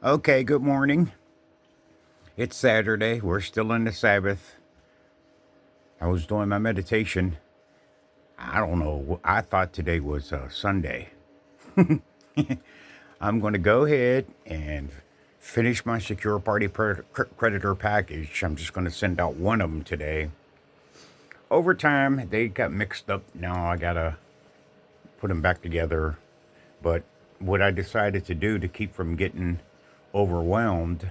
Okay, good morning. It's Saturday. We're still in the Sabbath. I was doing my meditation. I don't know. I thought today was Sunday. I'm going to go ahead and finish my secure party creditor package. I'm just going to send out one of them today. Over time, they got mixed up. Now I got to put them back together. But what I decided to do to keep from getting overwhelmed,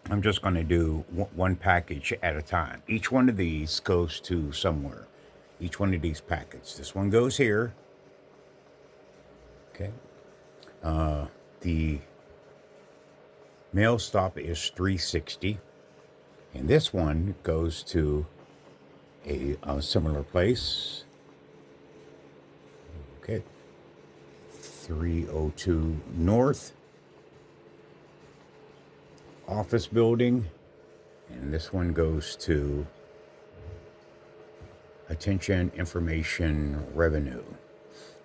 I'm just going to do one package at a time. Each one of these goes to somewhere. Each one of these packets. This one goes here. Okay. The mail stop is 360. And this one goes to a similar place. Okay. 302 North Office Building. And this one goes to Attention Information Revenue.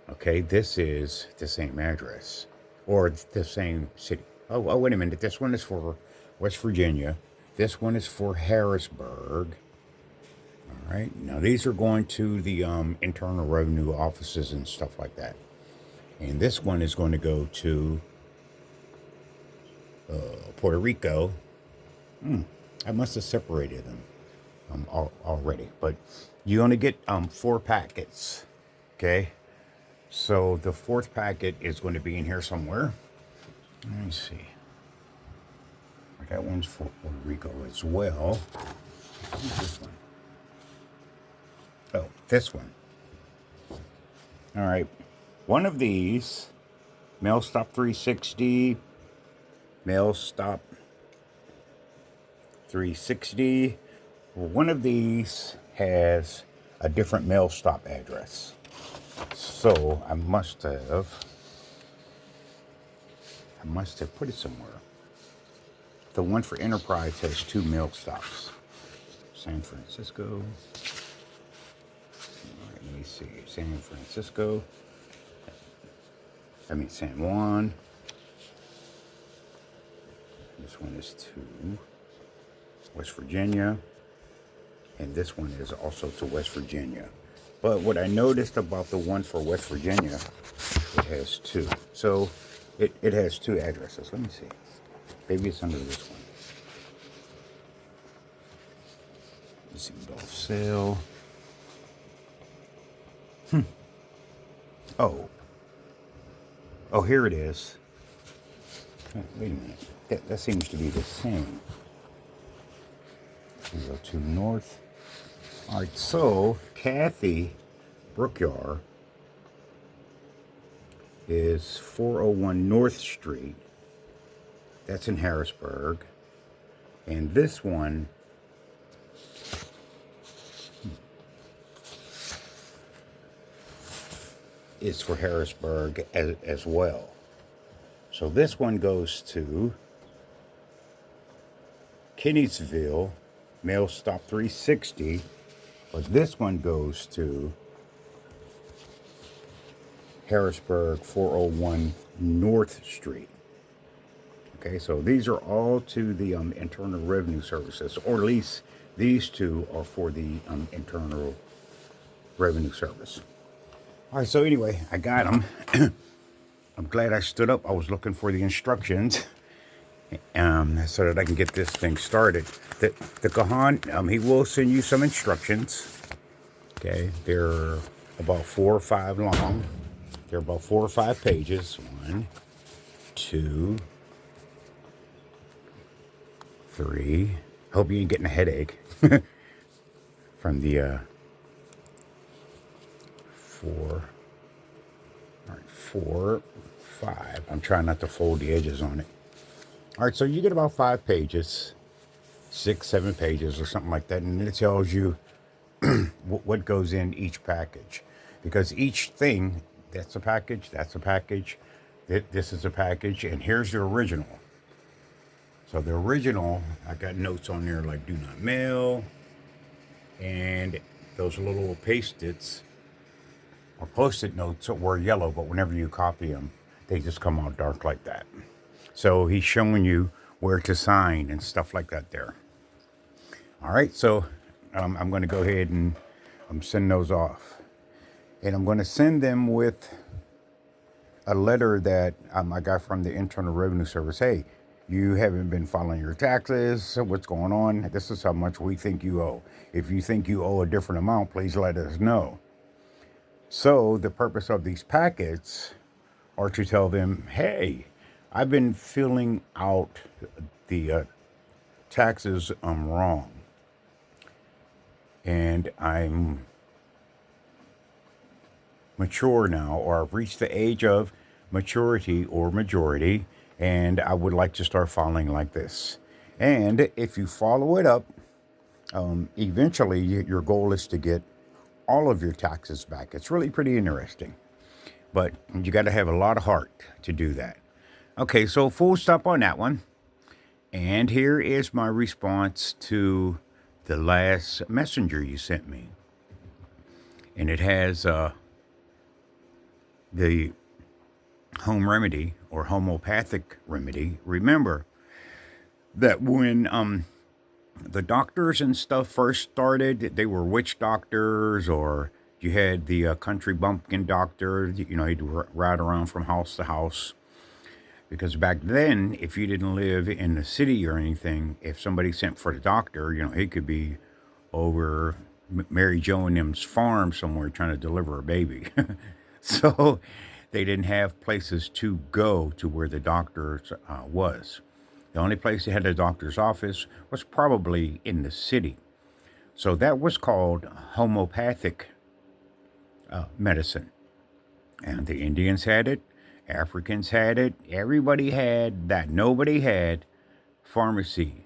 Okay, this is the same address or the same city. Oh, wait a minute. This one is for West Virginia. This one is for Harrisburg. All right. Now, these are going to the Internal Revenue offices and stuff like that. And this one is going to go to Puerto Rico. I must have separated them already. But you only get 4 packets. Okay. So the 4th packet is going to be in here somewhere. Let me see. That one's for Puerto Rico as well. What's this one? Oh, this one. All right. One of these, Mail Stop 360, Mail Stop 360. One of these has a different mail stop address. So I must have put it somewhere. The one for Enterprise has 2 mail stops. San Francisco. All right, let me see. San Francisco. San Juan. This one is to West Virginia. And this one is also to West Virginia. But what I noticed about the one for West Virginia, it has 2. So it has 2 addresses. Let me see. Maybe it's under this one. Let's see, Dolph Sale. Oh, here it is. Wait a minute. That seems to be the same. We go to North. All right, so Kathy Brookyard is 401 North Street. That's in Harrisburg. And this one is for Harrisburg as well. So this one goes to Kenneysville, Mail Stop 360. But this one goes to Harrisburg, 401 North Street. Okay, so these are all to the Internal Revenue Services, or at least these 2 are for the Internal Revenue Service. All right, so anyway, I got them. I'm glad I stood up. I was looking for the instructions so that I can get this thing started. The Kahan, he will send you some instructions. Okay, they're about 4 or 5 long. They're about 4 or 5 pages. 1, 2, 3. Hope you ain't getting a headache from the 4. All right, 4, 5. I'm trying not to fold the edges on it. All right, so you get about 5 pages, 6, 7 pages or something like that, and it tells you what goes in each package. Because each thing, that's a package, this is a package, and here's the original. So the original, I got notes on there like do not mail, and those little paste-its or post-it notes were yellow, but whenever you copy them, they just come out dark like that. So he's showing you where to sign and stuff like that there. All right, so I'm going to go ahead and send those off. And I'm going to send them with a letter that I got from the Internal Revenue Service. Hey, you haven't been filing your taxes. So what's going on? This is how much we think you owe. If you think you owe a different amount, please let us know. So the purpose of these packets are to tell them, hey, I've been filling out the taxes wrong. And I'm mature now, or I've reached the age of maturity or majority, and I would like to start filing like this. And if you follow it up, eventually your goal is to get all of your taxes back. It's really pretty interesting, but you got to have a lot of heart to do that. Okay, so full stop on that one. And here is my response to the last messenger you sent me. And it has the home remedy or homeopathic remedy. Remember that when the doctors and stuff first started, they were witch doctors, or you had the country bumpkin doctor, you know, he'd ride around from house to house. Because back then, if you didn't live in the city or anything, if somebody sent for the doctor, you know, he could be over Mary Jo and them's farm somewhere trying to deliver a baby. So they didn't have places to go to where the doctor was. The only place they had a doctor's office was probably in the city. So that was called homeopathic medicine. And the Indians had it. Africans had it. Everybody had that. Nobody had pharmacia,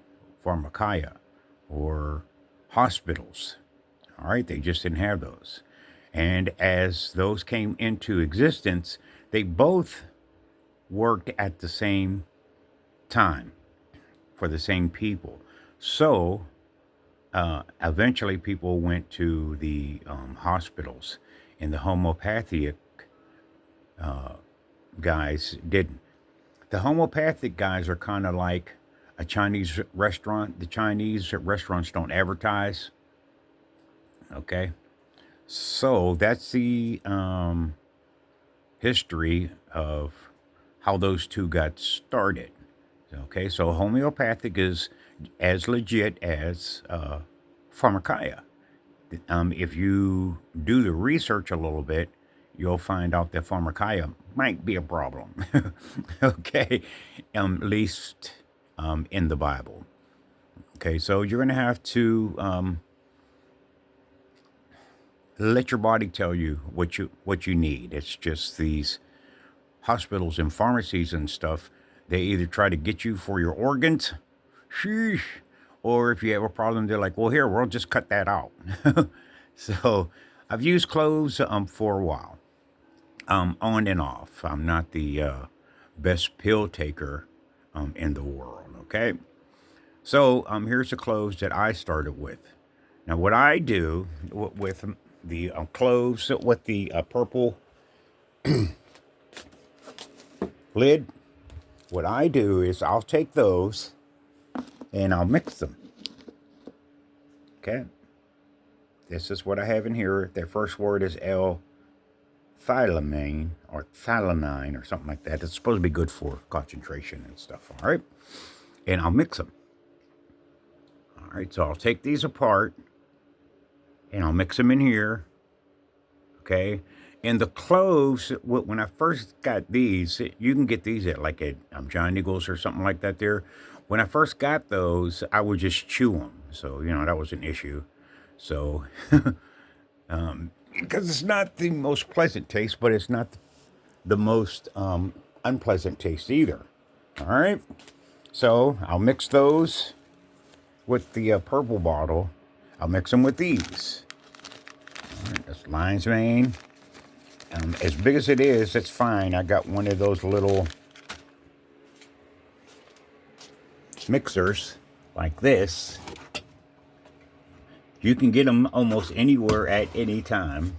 or hospitals. All right, they just didn't have those. And as those came into existence, they both worked at the same time for the same people. So eventually people went to the hospitals, and the homeopathic guys didn't. The homeopathic guys are kind of like a Chinese restaurant. The Chinese restaurants don't advertise. Okay. So that's the history of how those two got started. Okay. So homeopathic is as legit as pharmacia. If you do the research a little bit, you'll find out that pharmacia might be a problem. Okay, at least in the Bible. Okay, so you're going to have to let your body tell you what you need. It's just these hospitals and pharmacies and stuff, they either try to get you for your organs, sheesh, or if you have a problem, they're like, well, here, we'll just cut that out. So I've used cloves for a while, on and off. I'm not the best pill taker in the world, okay? So here's the cloves that I started with. Now, what I do with the cloves with the purple lid, what I do is I'll take those and I'll mix them. Okay? This is what I have in here. Their first word is L-thilamine or thilamine or something like that. It's supposed to be good for concentration and stuff. All right? And I'll mix them. All right, so I'll take these apart and I'll mix them in here. Okay? And the cloves, when I first got these, you can get these at like at Giant Eagles or something like that there. When I first got those, I would just chew them. So, you know, that was an issue. So, because it's not the most pleasant taste, but it's not the most unpleasant taste either. All right? So, I'll mix those with the purple bottle. I'll mix them with these. All right, that's lion's mane. As big as it is, that's fine. I got one of those little mixers like this. You can get them almost anywhere at any time,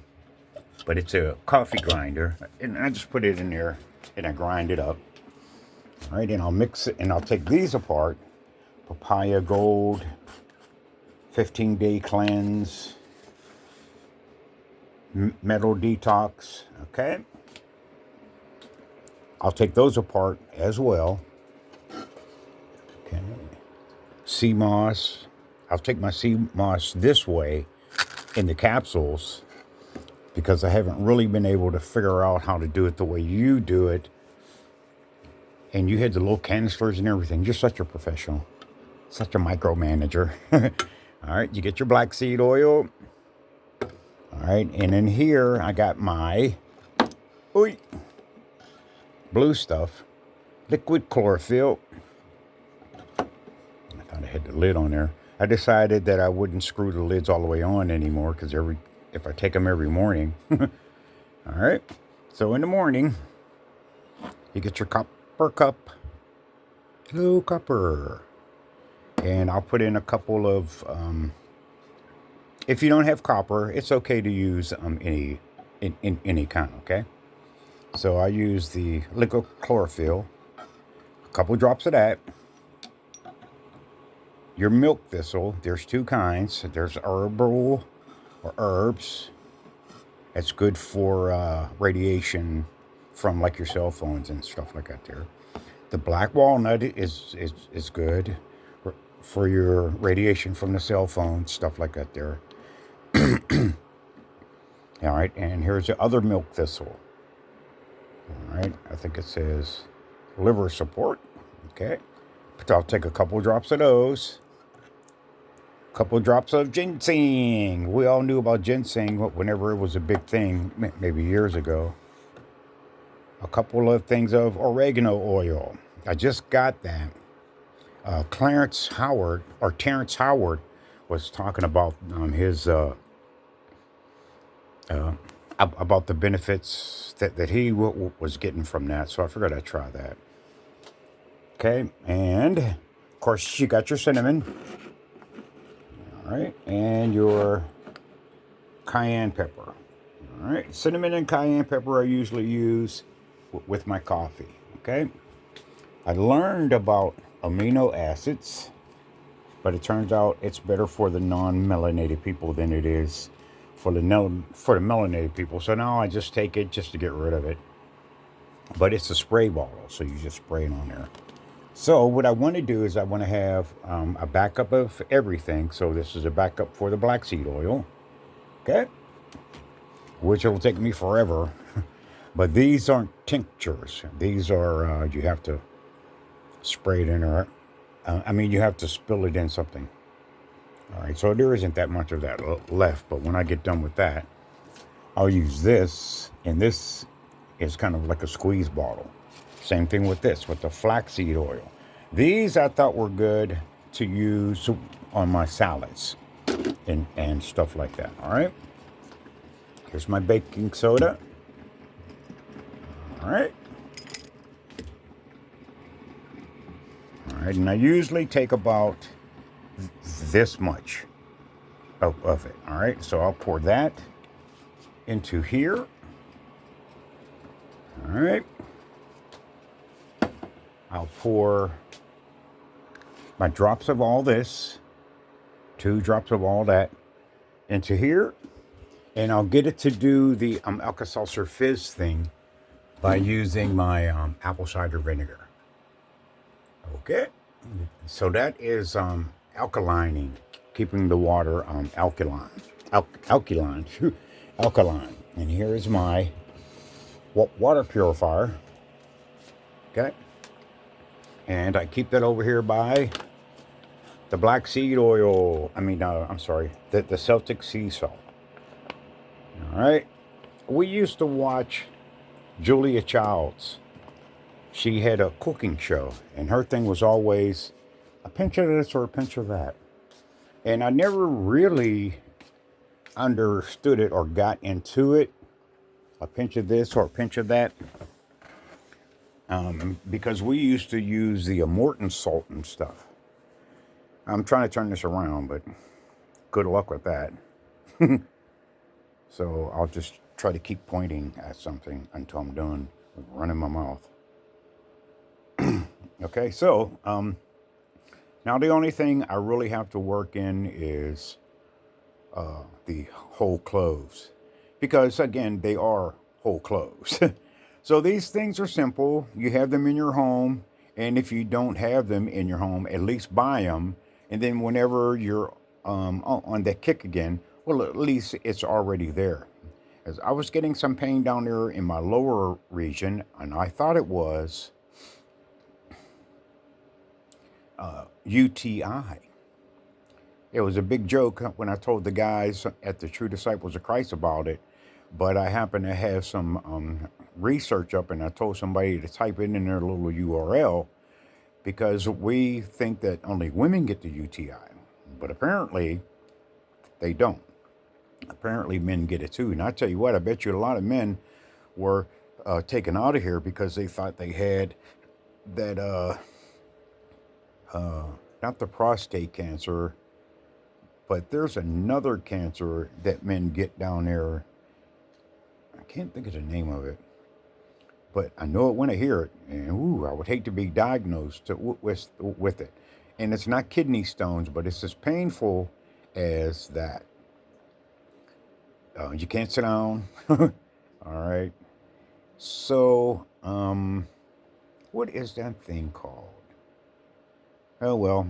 but it's a coffee grinder, and I just put it in there and I grind it up. All right, and I'll mix it, and I'll take these apart. Papaya Gold, 15-day cleanse, metal detox. Okay, I'll take those apart as well. Okay, sea moss. I'll take my sea moss this way in the capsules because I haven't really been able to figure out how to do it the way you do it. And you had the little canisters and everything. You're such a professional, such a micromanager. All right, you get your black seed oil. All right, and in here I got my blue stuff, liquid chlorophyll. I thought I had the lid on there. I decided that I wouldn't screw the lids all the way on anymore because if I take them every morning. All right, so in the morning, you get your copper cup, blue copper, and I'll put in a couple of. If you don't have copper, it's okay to use any kind. Okay, so I use the liquid chlorophyll, a couple drops of that. Your milk thistle, there's two kinds. There's herbal or herbs. That's good for radiation from like your cell phones and stuff like that there. The black walnut is good for your radiation from the cell phone, stuff like that there. All right, and here's the other milk thistle. All right, I think it says liver support. Okay, but I'll take a couple drops of those. Couple drops of ginseng. We all knew about ginseng whenever it was a big thing, maybe years ago. A couple of things of oregano oil. I just got that. Terrence Howard was talking about his about the benefits that he was getting from that. So I figured I'd try that. Okay, and of course you got your cinnamon. All right, and your cayenne pepper. All right, cinnamon and cayenne pepper I usually use with my coffee. Okay, I learned about amino acids, but it turns out it's better for the non-melanated people than it is for the melanated people. So now I just take it just to get rid of it. But it's a spray bottle, so you just spray it on there. So what I want to do is I want to have a backup of everything. So this is a backup for the black seed oil, okay? Which will take me forever. But these aren't tinctures. These are, you have to spray it in there. You have to spill it in something. All right, so there isn't that much of that left. But when I get done with that, I'll use this. And this is kind of like a squeeze bottle. Same thing with this, with the flaxseed oil. These I thought were good to use on my salads and stuff like that. All right. Here's my baking soda. All right. All right, and I usually take about this much of it. All right, so I'll pour that into here. All right. I'll pour my drops of all this, 2 drops of all that into here, and I'll get it to do the Alka-Seltzer Fizz thing by using my apple cider vinegar. Okay, so that is alkalining, keeping the water alkaline. And here is my water purifier. Okay. And I keep that over here by the black seed oil. The Celtic sea salt. All right. We used to watch Julia Childs. She had a cooking show, and her thing was always a pinch of this or a pinch of that. And I never really understood it or got into it. A pinch of this or a pinch of that. Because we used to use the Morton salt and stuff. I'm trying to turn this around, but good luck with that. So I'll just try to keep pointing at something until I'm done running my mouth. Okay, so now the only thing I really have to work in is the whole cloves, because again they are whole cloves. So these things are simple. You have them in your home, and if you don't have them in your home, at least buy them. And then whenever you're on that kick again, well, at least it's already there. As I was getting some pain down there in my lower region, and I thought it was UTI. It was a big joke when I told the guys at the True Disciples of Christ about it, but I happened to have some research up, and I told somebody to type it in their little URL, because we think that only women get the UTI, but apparently they don't. Apparently men get it too. And I tell you what, I bet you a lot of men were taken out of here because they thought they had that, not the prostate cancer, but there's another cancer that men get down there. I can't think of the name of it, but I know it when I hear it. And ooh, I would hate to be diagnosed with it. And it's not kidney stones, but it's as painful as that. You can't sit down. All right. So, what is that thing called? Oh, well,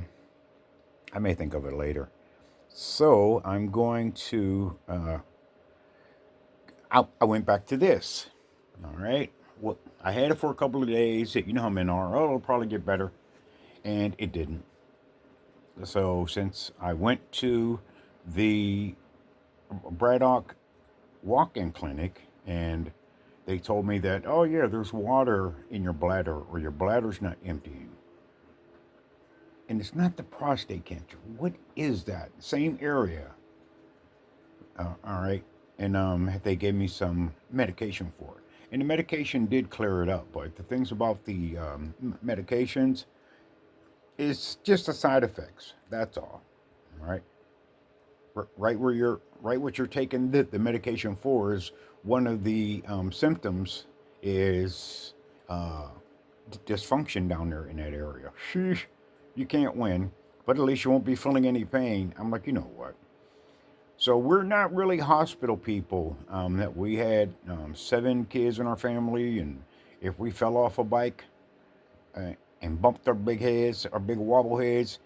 I may think of it later. So, I'm going to, I went back to this. All right. Well, I had it for a couple of days. You know how men are. Oh, it'll probably get better. And it didn't. So, since I went to the Braddock walk-in clinic, and they told me that, oh yeah, there's water in your bladder, or your bladder's not emptying. And it's not the prostate cancer. What is that? Same area. All right. And they gave me some medication for it. And the medication did clear it up. But the things about the medications is just the side effects. That's all. All right. Right where you're, right what you're taking the medication for is one of the symptoms is dysfunction down there in that area. Sheesh, you can't win, but at least you won't be feeling any pain. I'm like, you know what? So we're not really hospital people. That we had 7 kids in our family, and if we fell off a bike and bumped our big heads, our big wobble heads,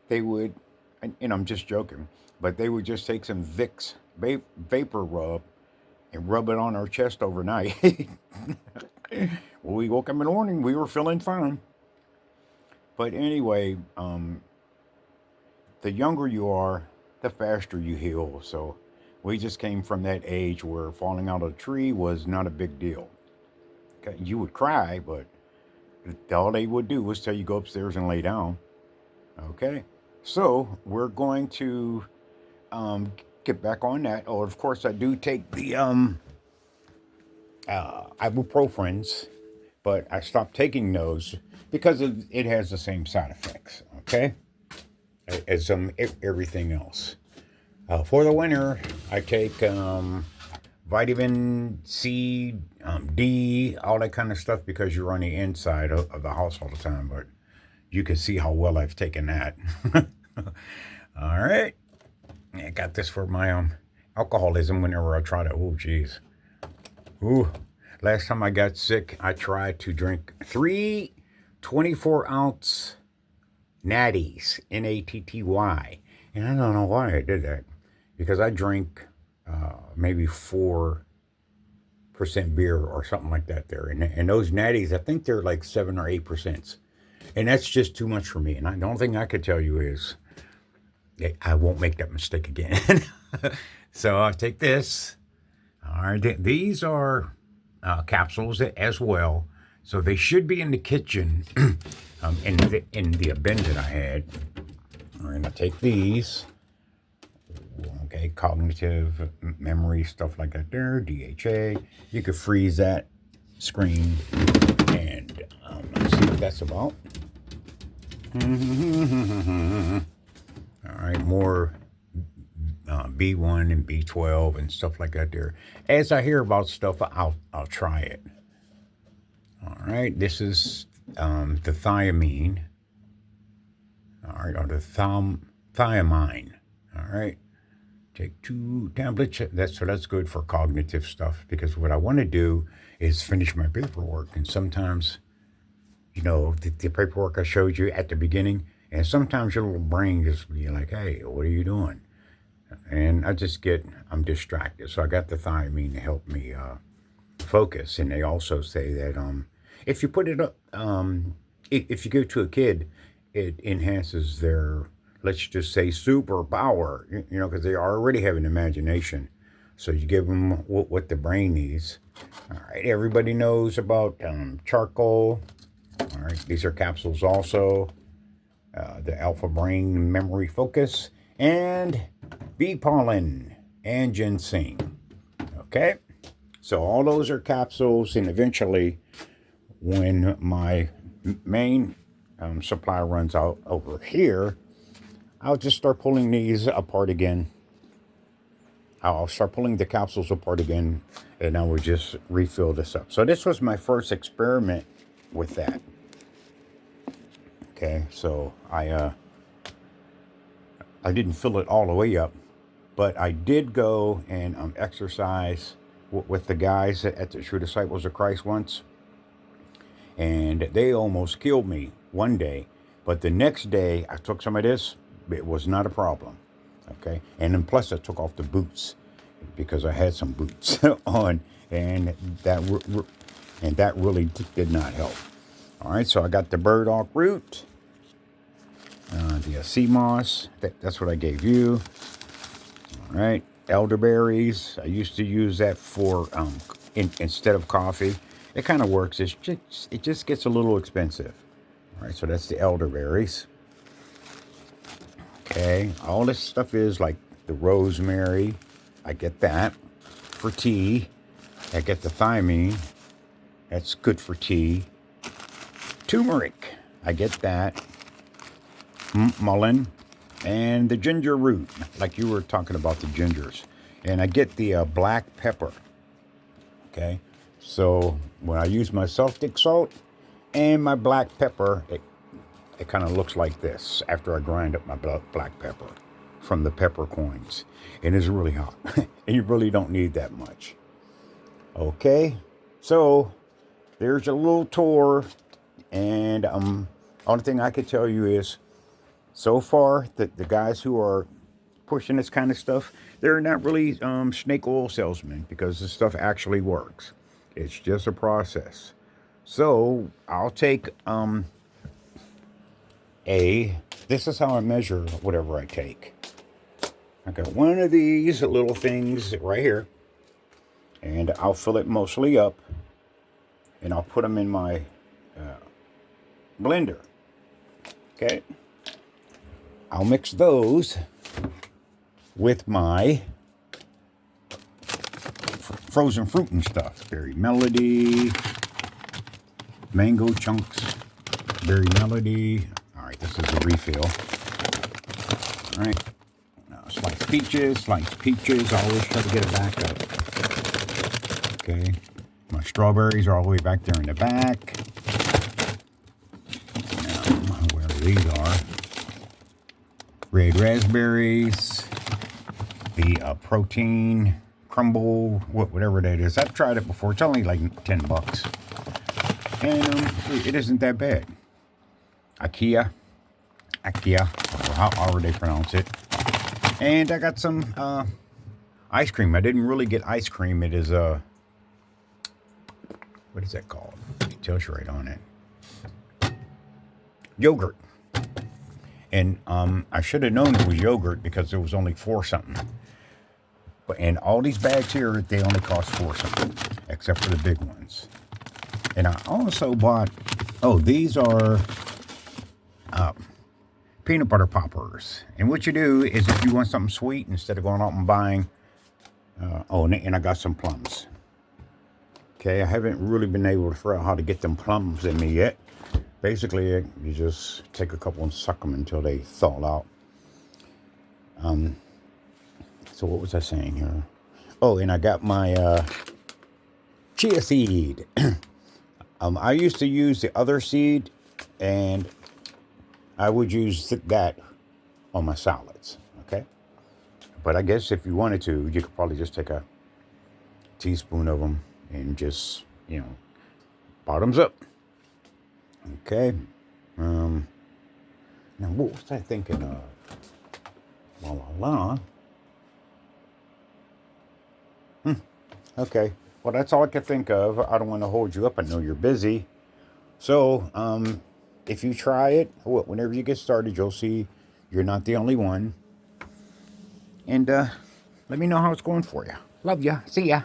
they would, and I'm just joking, but they would just take some Vicks vapor rub and rub it on our chest overnight. Well, we woke up in the morning, we were feeling fine. But anyway, the younger you are, the faster you heal. So we just came from that age where falling out of a tree was not a big deal. Okay, you would cry, but all they would do was tell you go upstairs and lay down. Okay, so we're going to get back on that. Oh, of course, I do take the ibuprofens, but I stopped taking those because it has the same side effects. Okay, as everything else. For the winter, I take vitamin C, D, all that kind of stuff, because you're on the inside of the house all the time. But you can see how well I've taken that. All right. I got this for my alcoholism whenever I try to. Oh, geez. Ooh. Last time I got sick, I tried to drink 3 24-ounce natties, Natty. And I don't know why I did that. Because I drink maybe 4% beer or something like that there. And those natties, I think they're like 7 or 8%. And that's just too much for me. And the only thing I could tell you is I won't make that mistake again. So I'll take this. All right, these are capsules as well. So they should be in the kitchen in the bin that I had. We're going to take these. Okay, cognitive memory, stuff like that there, DHA. You could freeze that screen, and let's see what that's about. All right, more B1 and B12 and stuff like that there. As I hear about stuff, I'll try it. All right, this is the thiamine, all right, or the thiamine, all right. Take 2 tablets. That's good for cognitive stuff, because what I want to do is finish my paperwork, and sometimes, the paperwork I showed you at the beginning, and sometimes your little brain just be like, "Hey, what are you doing?" And I'm distracted. So I got the thiamine to help me focus. And they also say that if you put it up, if you give it to a kid, it enhances their, let's just say, superpower, because they already have an imagination. So you give them what the brain needs. All right, everybody knows about charcoal. All right, these are capsules also. The alpha brain memory focus, and bee pollen and ginseng. Okay, so all those are capsules, and eventually, when my main supply runs out over here, I'll just start pulling these apart again. I'll start pulling the capsules apart again, and I will just refill this up. So this was my first experiment with that. Okay, so I didn't fill it all the way up, but I did go and exercise with the guys at the True Disciples of Christ once, and they almost killed me one day. But the next day, I took some of this. It was not a problem. Okay, and then plus I took off the boots because I had some boots on, and that really did not help. All right, so I got the burdock root, the sea moss. That's what I gave you. All right, elderberries. I used to use that for instead of coffee. It kind of works. It just gets a little expensive. All right, so that's the elderberries. Okay, all this stuff is like the rosemary. I get that for tea. I get the thiamine. That's good for tea. Turmeric. I get that. Mullein. And the ginger root, like you were talking about the gingers. And I get the black pepper. Okay, so when I use my Celtic salt and my black pepper, it kind of looks like this after I grind up my black pepper from the peppercorns. And it's really hot. And you really don't need that much. Okay, so there's a little tour. And only thing I could tell you is, so far, the guys who are pushing this kind of stuff, they're not really snake oil salesmen, because this stuff actually works. It's just a process. So I'll take this is how I measure whatever I take. I got one of these little things right here, and I'll fill it mostly up, and I'll put them in my blender. Okay. I'll mix those with my frozen fruit and stuff. Berry Melody, mango chunks, Berry Melody. All right, this is a refill. All right, sliced peaches. I always try to get it back up. Okay, my strawberries are all the way back there in the back. Wherever these are. Red raspberries, the protein crumble, whatever that is. I've tried it before. It's only like $10, and it isn't that bad. Akia, however they pronounce it. And I got some ice cream. I didn't really get ice cream. It is what is that called? It tells you right on it. Yogurt. And I should have known it was yogurt, because it was only $4 something. And all these bags here, they only cost $4 something, except for the big ones. And I also bought, these are peanut butter poppers. And what you do is, if you want something sweet, instead of going out and buying, and I got some plums. Okay, I haven't really been able to figure out how to get them plums in me yet. Basically, you just take a couple and suck them until they thaw out. So what was I saying here? Oh, and I got my chia seed. I used to use the other seed, and I would use that on my salads, okay? But I guess if you wanted to, you could probably just take a teaspoon of them and just, bottoms up, okay? Now, what was I thinking of? La. Okay, well, that's all I could think of. I don't want to hold you up. I know you're busy. So, if you try it, whenever you get started, you'll see you're not the only one. And let me know how it's going for you. Love ya. See ya.